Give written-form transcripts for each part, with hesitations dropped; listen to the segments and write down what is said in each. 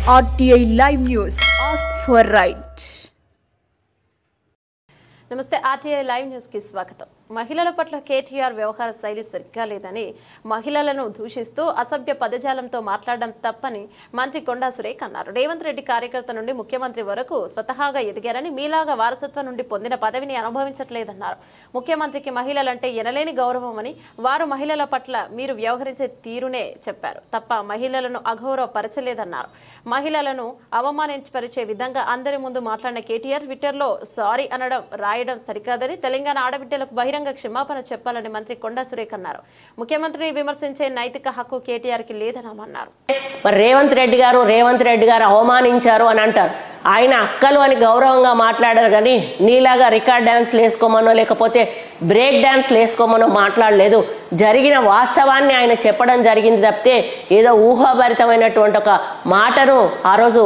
RTI Live News. Ask for right. నమస్తే RTI live news కి స్వాగతం. మహిళల పట్ల కేటీఆర్ వ్యవహార శైలి సరిగ్గా లేదని, మహిళలను దూషిస్తూ అసభ్య పదజాలంతో మాట్లాడడం తప్పని మంత్రి కొండా సురేఖ అన్నారు. రేవంత్ రెడ్డి కార్యకర్త నుండి ముఖ్యమంత్రి వరకు స్వతహాగా ఎదిగారని, మీలాగా వారసత్వం నుండి పొందిన పదవిని అనుభవించట్లేదన్నారు. ముఖ్యమంత్రికి మహిళలంటే ఎనలేని గౌరవమని, వారు మహిళల పట్ల మీరు వ్యవహరించే తీరునే చెప్పారు తప్ప మహిళలను అగౌరవపరచలేదన్నారు. మహిళలను అవమానించపరిచే విధంగా అందరి ముందు మాట్లాడిన కేటీఆర్ ట్విట్టర్లో సారీ అనడం రాయడం సరికాదని, తెలంగాణ ఆడబిడ్డలకు బహిరంగ క్షమాపణ చెప్పాలని మంత్రి కొండా సురేఖ అన్నారు. ముఖ్యమంత్రిని విమర్శించే నైతిక హక్కు కేటీఆర్ కి లేదన్నారు. మరి రేవంత్ రెడ్డి గారు అవమానించారు అని అంటారు. ఆయన అక్కలు అని గౌరవంగా మాట్లాడారు కానీ నీలాగా రికార్డ్ డాన్స్లు వేసుకోమనో లేకపోతే బ్రేక్ డాన్స్లు వేసుకోమనో మాట్లాడలేదు. జరిగిన వాస్తవాన్ని ఆయన చెప్పడం జరిగింది తప్పితే ఏదో ఊహాభరితమైనటువంటి ఒక మాటను ఆ రోజు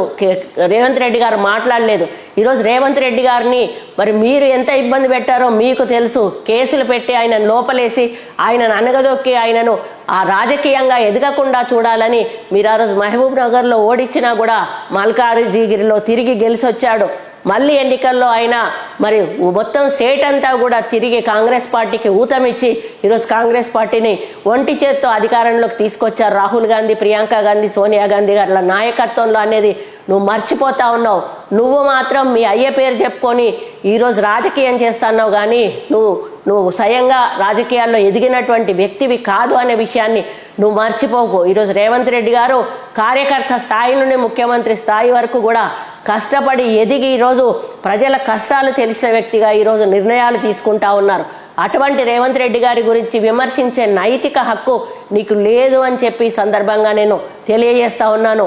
రేవంత్ రెడ్డి గారు మాట్లాడలేదు. ఈరోజు రేవంత్ రెడ్డి గారిని మరి మీరు ఎంత ఇబ్బంది పెట్టారో మీకు తెలుసు. కేసులు పెట్టి ఆయనను లోపలేసి ఆయనను అనగదొక్కి ఆయనను ఆ రాజకీయంగా ఎదగకుండా చూడాలని మీరు ఆ రోజు మహబూబ్ నగర్లో ఓడించినా కూడా మల్కాజిగిరిలో తిరిగి గెలిచొచ్చాడు. మళ్ళీ ఎన్నికల్లో ఆయన మరి మొత్తం స్టేట్ అంతా కూడా తిరిగి కాంగ్రెస్ పార్టీకి ఊతమిచ్చి ఈరోజు కాంగ్రెస్ పార్టీని ఒంటి చేత్తో అధికారంలోకి తీసుకొచ్చారు. రాహుల్ గాంధీ, ప్రియాంక గాంధీ, సోనియా గాంధీ గారి నాయకత్వంలో అనేది నువ్వు మర్చిపోతా ఉన్నావు. నువ్వు మాత్రం మీ అయ్య పేరు చెప్పుకొని ఈరోజు రాజకీయం చేస్తున్నావు కానీ నువ్వు స్వయంగా రాజకీయాల్లో ఎదిగినటువంటి వ్యక్తివి కాదు అనే విషయాన్ని నువ్వు మర్చిపోకు. ఈరోజు రేవంత్ రెడ్డి గారు కార్యకర్త స్థాయి నుండి ముఖ్యమంత్రి స్థాయి వరకు కూడా కష్టపడి ఎదిగి ఈరోజు ప్రజల కష్టాలు తెలిసిన వ్యక్తిగా ఈరోజు నిర్ణయాలు తీసుకుంటా ఉన్నారు. అటువంటి రేవంత్ రెడ్డి గారి గురించి విమర్శించే నైతిక హక్కు నీకు లేదు అని చెప్పి సందర్భంగా నేను తెలియజేస్తా ఉన్నాను.